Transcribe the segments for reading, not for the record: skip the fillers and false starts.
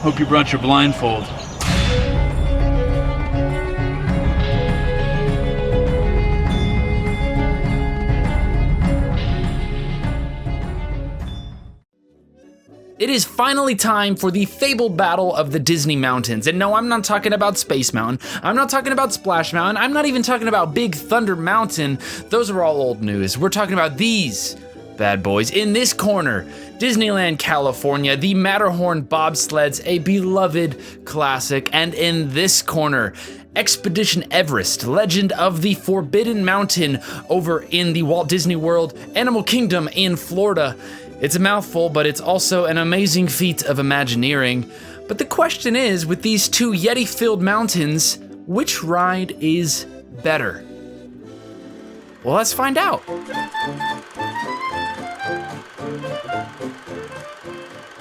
Hope you brought your blindfold. It is finally time for the fabled battle of the Disney Mountains. And no, I'm not talking about Space Mountain. I'm not talking about Splash Mountain. I'm not even talking about Big Thunder Mountain. Those are all old news. We're talking about these bad boys. In this corner, Disneyland, California, the Matterhorn bobsleds, a beloved classic. And in this corner, Expedition Everest, Legend of the Forbidden Mountain, over in the Walt Disney World Animal Kingdom in Florida. It's a mouthful, but it's also an amazing feat of Imagineering. But the question is, with these two Yeti-filled mountains, which ride is better? Well, let's find out.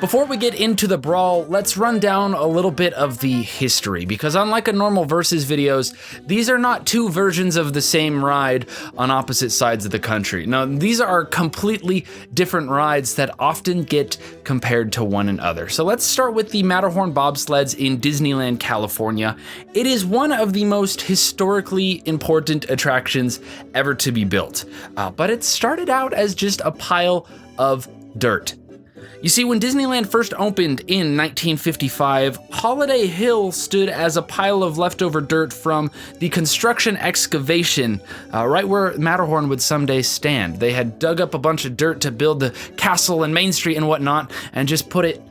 Before we get into the brawl, let's run down a little bit of the history, because unlike a normal versus videos, these are not two versions of the same ride on opposite sides of the country. No, these are completely different rides that often get compared to one another. So let's start with the Matterhorn bobsleds in Disneyland, California. It is one of the most historically important attractions ever to be built, but it started out as just a pile of dirt. You see, when Disneyland first opened in 1955, Holiday Hill stood as a pile of leftover dirt from the construction excavation, right where Matterhorn would someday stand. They had dug up a bunch of dirt to build the castle and Main Street and whatnot, and just put it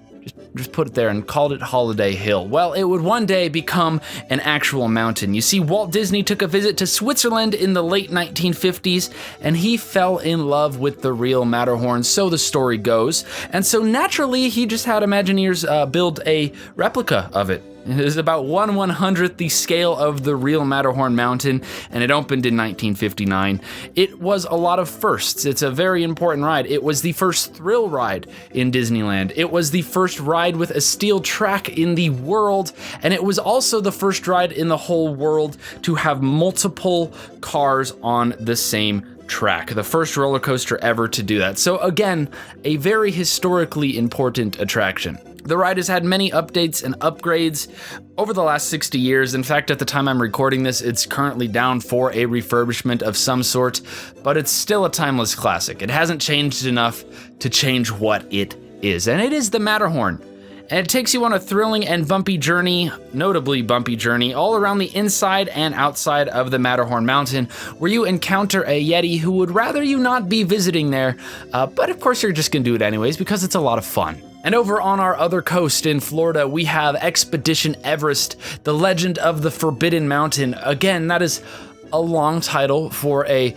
there and called it Holiday Hill. Well, it would one day become an actual mountain. You see, Walt Disney took a visit to Switzerland in the late 1950s, and he fell in love with the real Matterhorn, so the story goes. And so naturally, he just had Imagineers build a replica of it. It is about 1/100th the scale of the real Matterhorn mountain, and it opened in 1959. It was a lot of firsts. It's a very important ride. It was the first thrill ride in Disneyland. It was the first ride with a steel track in the world, and it was also the first ride in the whole world to have multiple cars on the same track. The first roller coaster ever to do that. So again, a very historically important attraction. The ride has had many updates and upgrades over the last 60 years. In fact, at the time I'm recording this, it's currently down for a refurbishment of some sort, but it's still a timeless classic. It hasn't changed enough to change what it is, and it is the Matterhorn. And it takes you on a thrilling and bumpy journey, notably bumpy journey, all around the inside and outside of the Matterhorn mountain, where you encounter a Yeti who would rather you not be visiting there, but of course you're just gonna do it anyways because it's a lot of fun. And over on our other coast in Florida, we have Expedition Everest, the Legend of the Forbidden Mountain. Again, that is a long title for a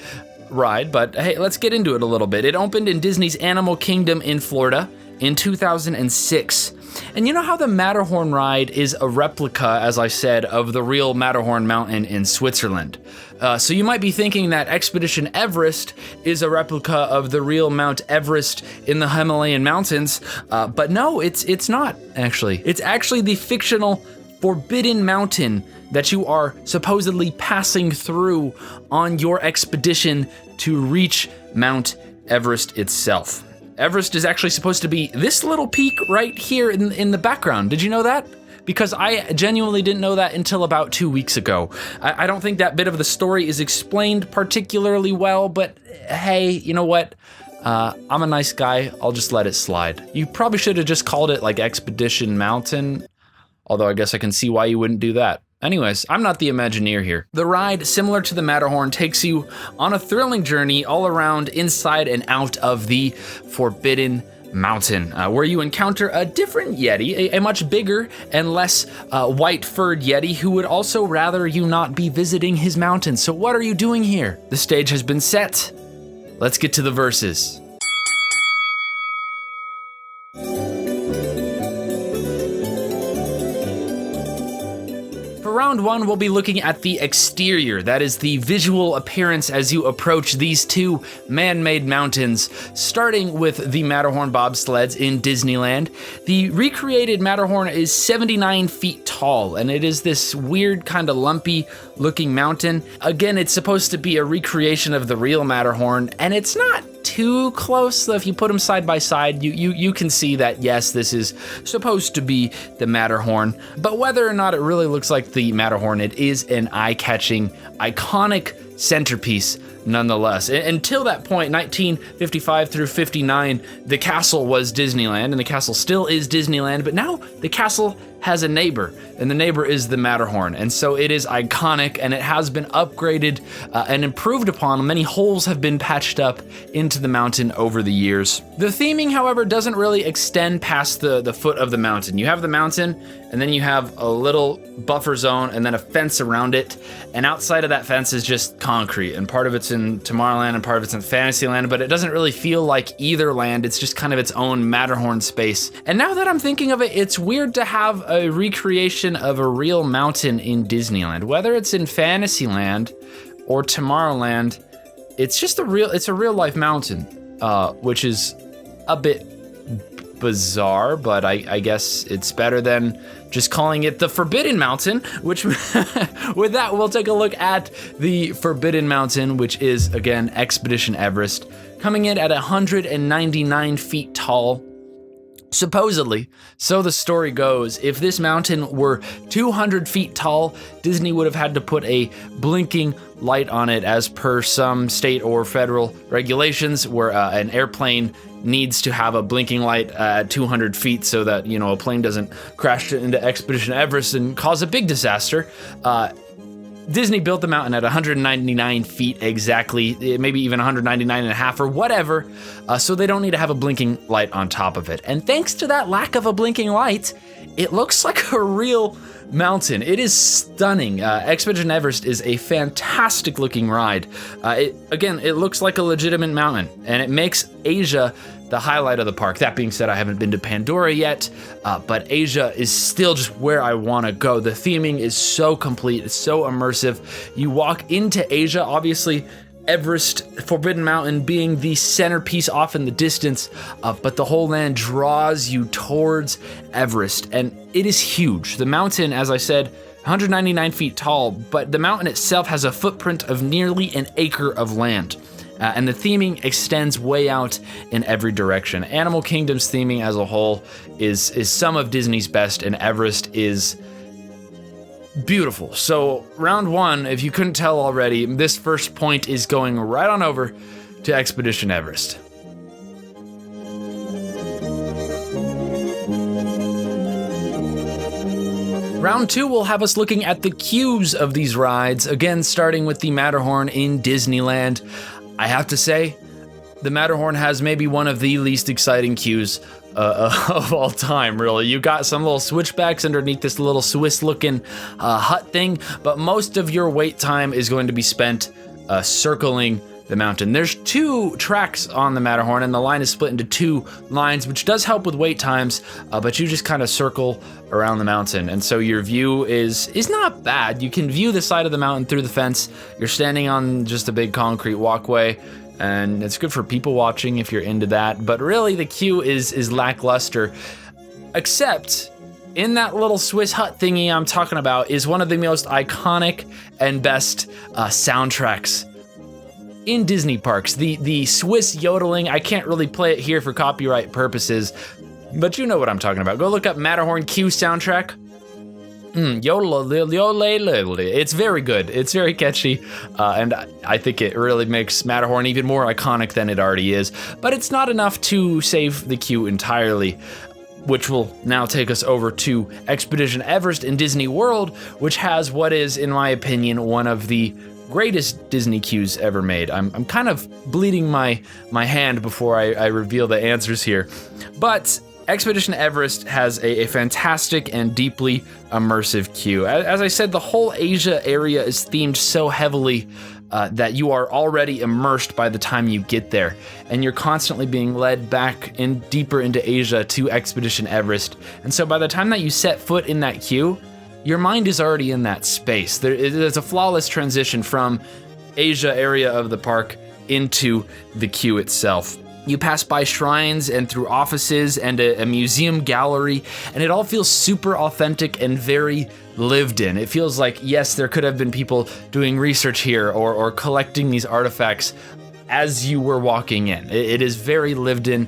ride, but hey, let's get into it a little bit. It opened in Disney's Animal Kingdom in Florida in 2006. And you know how the Matterhorn ride is a replica, as I said, of the real Matterhorn mountain in Switzerland. So you might be thinking that Expedition Everest is a replica of the real Mount Everest in the Himalayan mountains, but no, it's not actually. It's actually the fictional Forbidden Mountain that you are supposedly passing through on your expedition to reach Mount Everest itself. Everest is actually supposed to be this little peak right here in the background. Did you know that? Because I genuinely didn't know that until about 2 weeks ago. I don't think that bit of the story is explained particularly well, but hey, you know what? I'm a nice guy. I'll just let it slide. You probably should have just called it like Expedition Mountain, although I guess I can see why you wouldn't do that. Anyways, I'm not the Imagineer here. The ride, similar to the Matterhorn, takes you on a thrilling journey all around, inside and out of the Forbidden Mountain, where you encounter a different Yeti, a much bigger and less white-furred Yeti who would also rather you not be visiting his mountain. So what are you doing here? The stage has been set. Let's get to the verses. For round one, we'll be looking at the exterior. That is the visual appearance as you approach these two man-made mountains, starting with the Matterhorn bobsleds in Disneyland. The recreated Matterhorn is 79 feet tall, and it is this weird kind of lumpy looking mountain. Again, it's supposed to be a recreation of the real Matterhorn, and it's not too close. So if you put them side by side, you can see that, yes, this is supposed to be the Matterhorn. But whether or not it really looks like the Matterhorn, it is an eye-catching, iconic centerpiece nonetheless. Until that point, 1955 through 59, the castle was Disneyland, and the castle still is Disneyland, but now the castle has a neighbor, and the neighbor is the Matterhorn, and so it is iconic, and it has been upgraded and improved upon. Many holes have been patched up into the mountain over the years. The theming, however, doesn't really extend past the foot of the mountain. You have the mountain, and then you have a little buffer zone, and then a fence around it, and outside of that fence is just concrete, and part of it's in Tomorrowland and part of it's in Fantasyland, but it doesn't really feel like either land. It's just kind of its own Matterhorn space. And now that I'm thinking of it, it's weird to have a recreation of a real mountain in Disneyland. Whether it's in Fantasyland or Tomorrowland, it's a real life mountain, which is a bit bizarre, but I guess it's better than just calling it the Forbidden Mountain, which with that, we'll take a look at the Forbidden Mountain, which is, again, Expedition Everest, coming in at 199 feet tall. Supposedly, so the story goes, if this mountain were 200 feet tall, Disney would have had to put a blinking light on it as per some state or federal regulations, where an airplane needs to have a blinking light at 200 feet so that, you know, a plane doesn't crash into Expedition Everest and cause a big disaster. Disney built the mountain at 199 feet exactly, maybe even 199 and a half or whatever, so they don't need to have a blinking light on top of it. And thanks to that lack of a blinking light, it looks like a real mountain. It is stunning. Expedition Everest is a fantastic looking ride. It looks like a legitimate mountain, and it makes Asia the highlight of the park. That being said, I haven't been to Pandora yet, but Asia is still just where I want to go. The theming is so complete, it's so immersive. You walk into Asia, obviously Everest, Forbidden Mountain being the centerpiece off in the distance, but the whole land draws you towards Everest, and it is huge. The mountain, as I said, 199 feet tall, but the mountain itself has a footprint of nearly an acre of land. And the theming extends way out in every direction. Animal Kingdom's theming as a whole is some of Disney's best, and Everest is beautiful. So round one, if you couldn't tell already, this first point is going right on over to Expedition Everest. Round two will have us looking at the queues of these rides, again starting with the Matterhorn in Disneyland. I have to say, the Matterhorn has maybe one of the least exciting queues of all time, really. You got some little switchbacks underneath this little Swiss-looking hut thing, but most of your wait time is going to be spent circling the mountain. There's 2 tracks on the Matterhorn, and the line is split into 2 lines, which does help with wait times, but you just kind of circle around the mountain, and so your view is not bad. You can view the side of the mountain through the fence. You're standing on just a big concrete walkway, and it's good for people watching if you're into that, but really the queue is lackluster, except in that little Swiss hut thingy I'm talking about is one of the most iconic and best soundtracks in Disney parks. The Swiss yodeling, I can't really play it here for copyright purposes, but you know what I'm talking about. Go look up Matterhorn Q soundtrack. Yodel, it's very good. It's very catchy, and I think it really makes Matterhorn even more iconic than it already is, but it's not enough to save the queue entirely, which will now take us over to Expedition Everest in Disney World, which has what is, in my opinion, one of the greatest Disney queues ever made. I'm kind of bleeding my hand before I reveal the answers here, but Expedition Everest has a fantastic and deeply immersive queue. As I said, the whole Asia area is themed so heavily that you are already immersed by the time you get there, and you're constantly being led back in deeper into Asia to Expedition Everest. And so by the time that you set foot in that queue, your mind is already in that space. There's a flawless transition from Asia area of the park into the queue itself. You pass by shrines and through offices and a museum gallery, and it all feels super authentic and very lived in. It feels like, yes, there could have been people doing research here or collecting these artifacts as you were walking in. It is very lived in,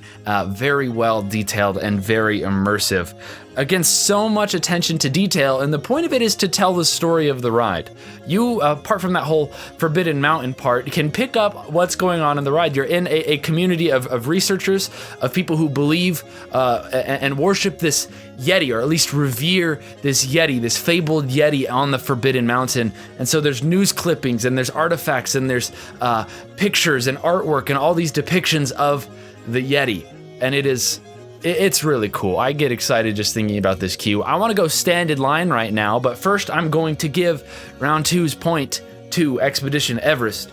very well detailed, and very immersive. Again, so much attention to detail, and the point of it is to tell the story of the ride. You, apart from that whole Forbidden Mountain part, can pick up what's going on in the ride. You're in a community of researchers, of people who believe and worship this Yeti, or at least revere this Yeti, this fabled Yeti on the Forbidden Mountain. And so there's news clippings, and there's artifacts, and there's pictures and artwork, and all these depictions of the Yeti. And it's really cool. I get excited just thinking about this queue. I want to go stand in line right now, but first I'm going to give round 2's point to Expedition Everest.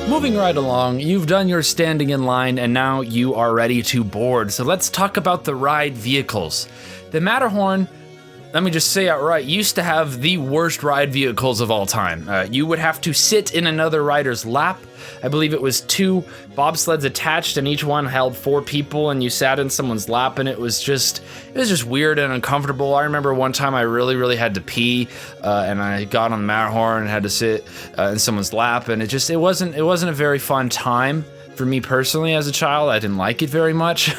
Moving right along, you've done your standing in line and now you are ready to board. So let's talk about the ride vehicles. The Matterhorn, let me just say outright, used to have the worst ride vehicles of all time. You would have to sit in another rider's lap. I believe it was 2 bobsleds attached, and each one held 4 people, and you sat in someone's lap, and it was just weird and uncomfortable. I remember one time I really had to pee, and I got on the Matterhorn and had to sit in someone's lap, and it wasn't a very fun time. For me personally, as a child, I didn't like it very much.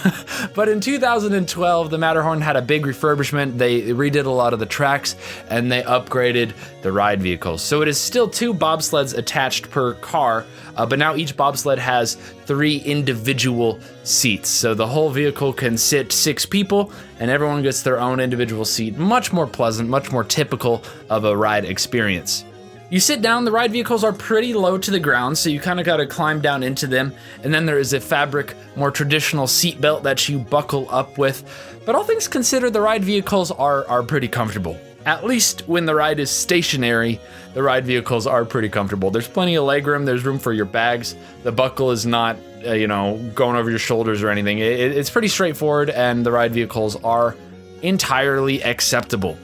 But in 2012, the Matterhorn had a big refurbishment. They redid a lot of the tracks, and they upgraded the ride vehicles. So it is still 2 bobsleds attached per car, but now each bobsled has 3 individual seats. So the whole vehicle can sit 6 people, and everyone gets their own individual seat. Much more pleasant, much more typical of a ride experience. You sit down, the ride vehicles are pretty low to the ground, so you kind of got to climb down into them, and then there is a fabric, more traditional seat belt that you buckle up with. But all things considered, the ride vehicles are pretty comfortable. At least when the ride is stationary, the ride vehicles are pretty comfortable. There's plenty of legroom, there's room for your bags. The buckle is not, going over your shoulders or anything. It's pretty straightforward, and the ride vehicles are entirely acceptable.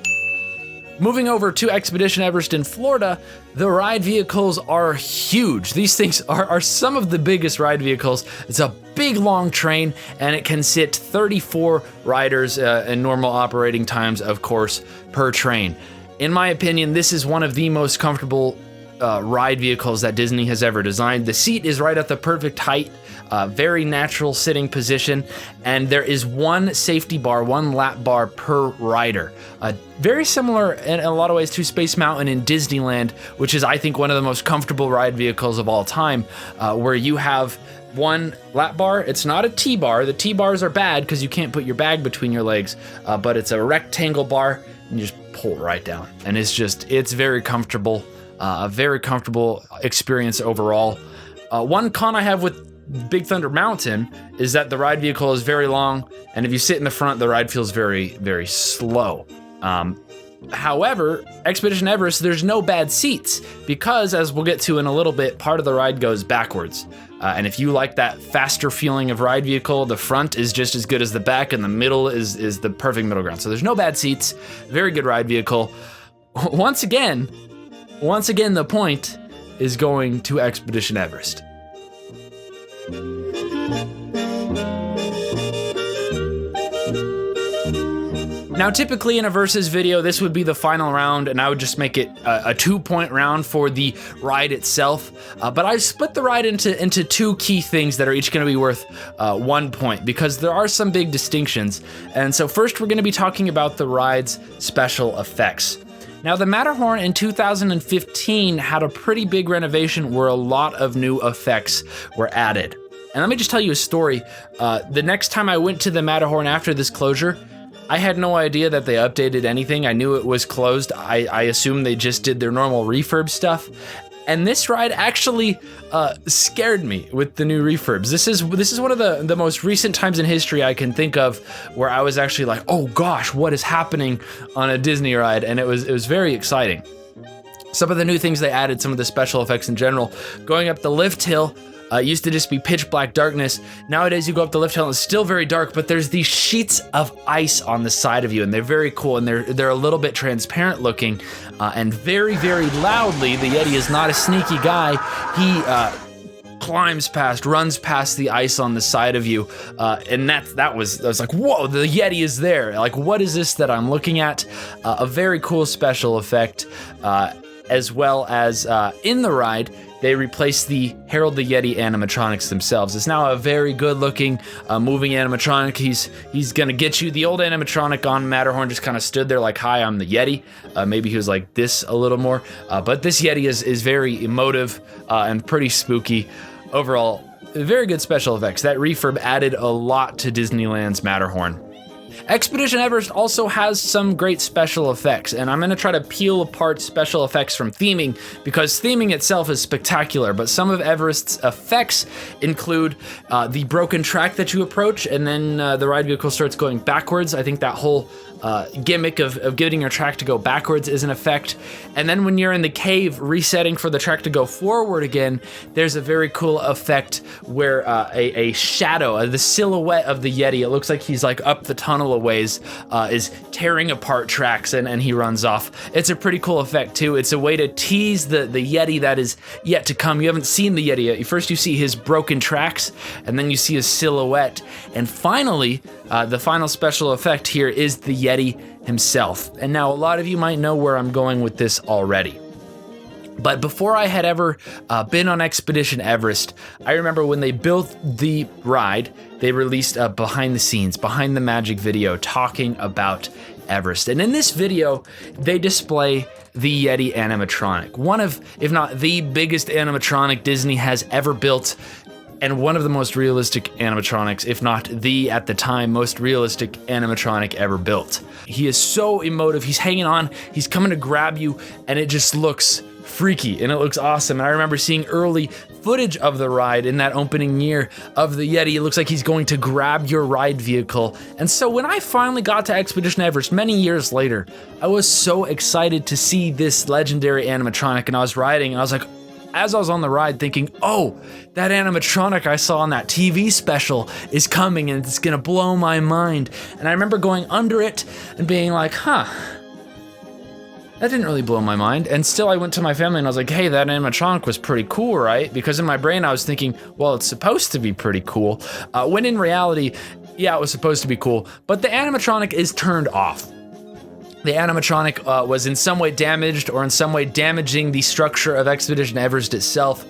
Moving over to Expedition Everest in Florida, the ride vehicles are huge. These things are some of the biggest ride vehicles. It's a big long train, and it can sit 34 riders in normal operating times, of course, per train. In my opinion, this is one of the most comfortable ride vehicles that Disney has ever designed. The seat is right at the perfect height, very natural sitting position, and there is 1 safety bar, 1 lap bar per rider. Very similar in a lot of ways to Space Mountain in Disneyland, which is, I think, one of the most comfortable ride vehicles of all time, where you have 1 lap bar. It's not a T-bar. The T-bars are bad because you can't put your bag between your legs, but it's a rectangle bar, and you just pull it right down. And it's very comfortable, a very comfortable experience overall. One con I have with Big Thunder Mountain is that the ride vehicle is very long, and if you sit in the front, the ride feels very, very slow. However, Expedition Everest, there's no bad seats because, as we'll get to in a little bit, part of the ride goes backwards. And if you like that faster feeling of ride vehicle, the front is just as good as the back, and the middle is the perfect middle ground. So there's no bad seats, very good ride vehicle. Once again, the point is going to Expedition Everest. Now, typically in a versus video, this would be the final round, and I would just make it a 2-point round for the ride itself. But I split the ride into 2 key things that are each going to be worth 1 point, because there are some big distinctions. And so first, we're going to be talking about the ride's special effects. Now, the Matterhorn in 2015 had a pretty big renovation where a lot of new effects were added. And let me just tell you a story. The next time I went to the Matterhorn after this closure, I had no idea that they updated anything. I knew it was closed. I assumed they just did their normal refurb stuff. And this ride actually scared me with the new refurbs. This is one of the most recent times in history I can think of where I was actually like, oh gosh, what is happening on a Disney ride? And it was very exciting. Some of the new things they added, some of the special effects in general, going up the lift hill, used to just be pitch black darkness. Nowadays you go up the lift hill and it's still very dark, but there's these sheets of ice on the side of you, and they're very cool, and they're a little bit transparent looking, and very, very loudly, the Yeti is not a sneaky guy. climbs past, runs past the ice on the side of you, and I was like, whoa, the Yeti is there. Like, what is this that I'm looking at? A very cool special effect, as well as in the ride, they replaced the Harold the Yeti animatronics themselves. It's now a very good-looking moving animatronic. He's gonna get you. The old animatronic on Matterhorn just kind of stood there like, "Hi, I'm the Yeti." Maybe he was like this a little more, but this Yeti is very emotive and pretty spooky. Overall, very good special effects. That refurb added a lot to Disneyland's Matterhorn. Expedition Everest also has some great special effects, and I'm gonna try to peel apart special effects from theming, because theming itself is spectacular, but some of Everest's effects include the broken track that you approach, and then the ride vehicle starts going backwards. I think that whole gimmick of getting your track to go backwards is an effect. And then when you're in the cave resetting for the track to go forward again, there's a very cool effect where a shadow, the silhouette of the Yeti, it looks like he's like up the tunnel a ways, is tearing apart tracks and he runs off. It's a pretty cool effect too. It's a way to tease the Yeti that is yet to come. You haven't seen the Yeti yet. First you see his broken tracks, and then you see his silhouette, and finally, the final special effect here is the Yeti himself. And now a lot of you might know where I'm going with this already. But before I had ever been on Expedition Everest, I remember when they built the ride, they released a behind the scenes, behind the magic video talking about Everest. And in this video, they display the Yeti animatronic, one of, if not the biggest animatronic Disney has ever built, and one of the most realistic animatronics, if not the, at the time, most realistic animatronic ever built. He is so emotive, he's hanging on, he's coming to grab you, and it just looks freaky, and it looks awesome. And I remember seeing early footage of the ride in that opening year of the Yeti. It looks like he's going to grab your ride vehicle. And so when I finally got to Expedition Everest many years later, I was so excited to see this legendary animatronic, and I was riding, and I was like, as I was on the ride thinking, oh, that animatronic I saw on that TV special is coming and it's gonna blow my mind. And I remember going under it and being like, huh, that didn't really blow my mind. And still I went to my family and I was like, hey, that animatronic was pretty cool, right? Because in my brain I was thinking, well, it's supposed to be pretty cool. When in reality, yeah, it was supposed to be cool, but the animatronic is turned off. The animatronic was in some way damaged, or in some way damaging the structure of Expedition Everest itself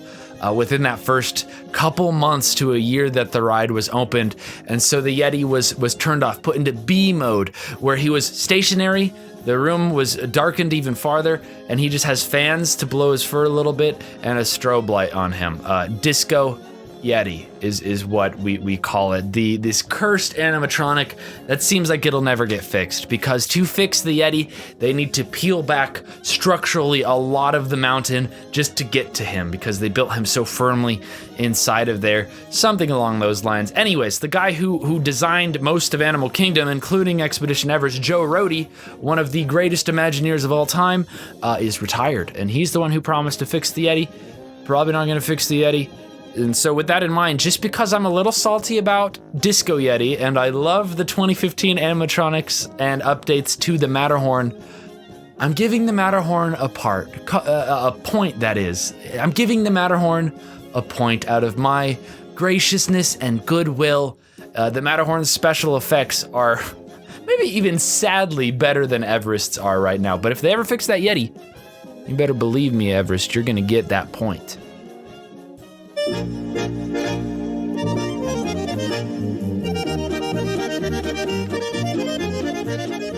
within that first couple months to a year that the ride was opened. And so the Yeti was turned off, put into B mode, where he was stationary. The room was darkened even farther, and he just has fans to blow his fur a little bit and a strobe light on him. Disco Yeti is what we call it. This cursed animatronic that seems like it'll never get fixed, because to fix the Yeti, they need to peel back structurally a lot of the mountain just to get to him, because they built him so firmly inside of there. Something along those lines. Anyways, the guy who designed most of Animal Kingdom, including Expedition Everest, Joe Rohde, one of the greatest Imagineers of all time, is retired, and he's the one who promised to fix the Yeti. Probably not gonna fix the Yeti. And so with that in mind, just because I'm a little salty about Disco Yeti, and I love the 2015 animatronics and updates to the Matterhorn, I'm giving the Matterhorn a point, that is. I'm giving the Matterhorn a point out of my graciousness and goodwill. The Matterhorn's special effects are maybe even sadly better than Everest's are right now, but if they ever fix that Yeti, you better believe me, Everest, you're gonna get that point.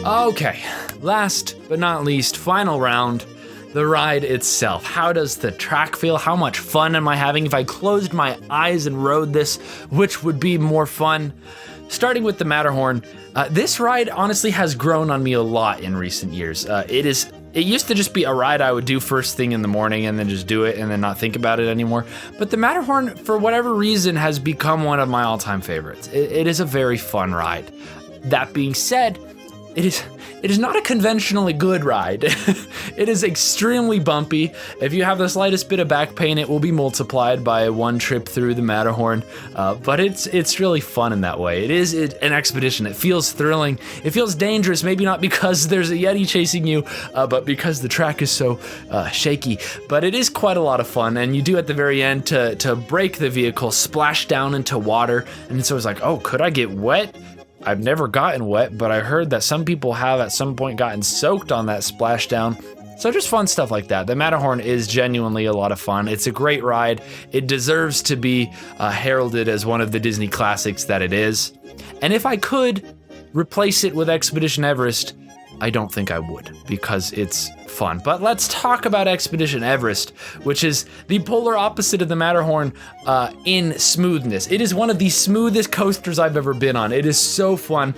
Okay, last but not least, final round, the ride itself. How does the track feel? How much fun am I having? If I closed my eyes and rode this, which would be more fun? Starting with the Matterhorn, this ride honestly has grown on me a lot in recent years. It used to just be a ride I would do first thing in the morning and then just do it and then not think about it anymore. But the Matterhorn, for whatever reason, has become one of my all-time favorites. It is a very fun ride. That being said, it is not a conventionally good ride. It is extremely bumpy. If you have the slightest bit of back pain, it will be multiplied by one trip through the Matterhorn. But it's really fun in that way. It is an expedition. It feels thrilling. It feels dangerous, maybe not because there's a Yeti chasing you, but because the track is so shaky. But it is quite a lot of fun, and you do at the very end to break the vehicle, splash down into water, and it's always like, oh, could I get wet? I've never gotten wet, but I heard that some people have at some point gotten soaked on that splashdown. So just fun stuff like that. The Matterhorn is genuinely a lot of fun. It's a great ride. It deserves to be heralded as one of the Disney classics that it is. And if I could replace it with Expedition Everest, I don't think I would, because it's fun. But let's talk about Expedition Everest, which is the polar opposite of the Matterhorn in smoothness. It is one of the smoothest coasters I've ever been on. It is so fun,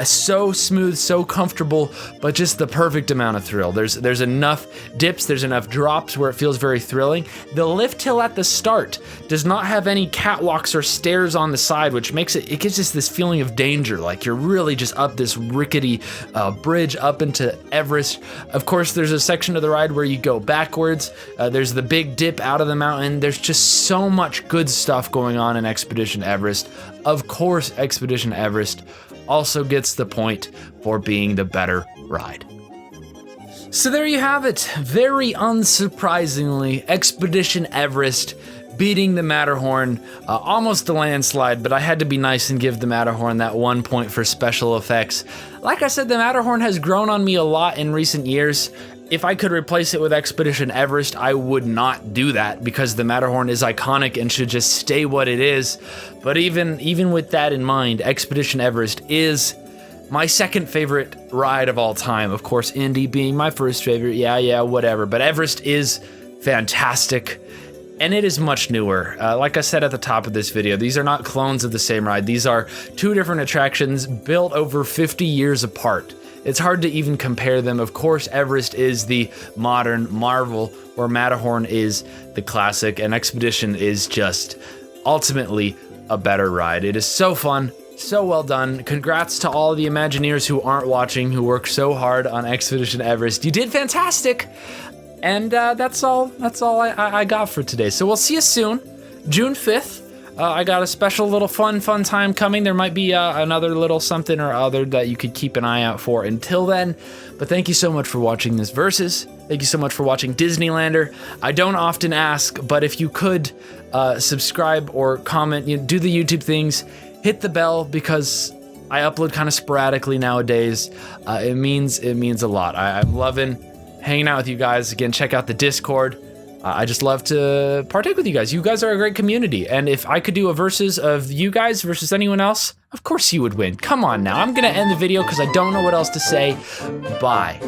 so smooth, so comfortable, but just the perfect amount of thrill. There's enough dips, there's enough drops where it feels very thrilling. The lift hill at the start does not have any catwalks or stairs on the side, which makes it gives us this feeling of danger, like you're really just up this rickety bridge up into Everest. Of course, there's a section of the ride where you go backwards. There's the big dip out of the mountain. There's just so much good stuff going on in Expedition Everest. Of course, Expedition Everest also gets the point for being the better ride. So there you have it. Very unsurprisingly, Expedition Everest beating the Matterhorn, almost a landslide, but I had to be nice and give the Matterhorn that 1 point for special effects. Like I said, the Matterhorn has grown on me a lot in recent years. If I could replace it with Expedition Everest, I would not do that because the Matterhorn is iconic and should just stay what it is. But even with that in mind, Expedition Everest is my second favorite ride of all time. Of course, Indy being my first favorite, yeah, whatever. But Everest is fantastic. And it is much newer. Like I said at the top of this video, these are not clones of the same ride. These are two different attractions built over 50 years apart. It's hard to even compare them. Of course, Everest is the modern marvel, where Matterhorn is the classic, and Expedition is just ultimately a better ride. It is so fun, so well done. Congrats to all the Imagineers who aren't watching, who worked so hard on Expedition Everest. You did fantastic. And that's all I got for today. So we'll see you soon, June 5th. I got a special little fun time coming. There might be another little something or other that you could keep an eye out for until then. But thank you so much for watching this Versus. Thank you so much for watching Disneylander. I don't often ask, but if you could subscribe or comment, do the YouTube things, hit the bell, because I upload kind of sporadically nowadays. It means a lot. I'm loving hanging out with you guys. Again, check out the Discord. I just love to partake with you guys. You guys are a great community. And if I could do a versus of you guys versus anyone else, of course you would win. Come on now. I'm going to end the video because I don't know what else to say. Bye.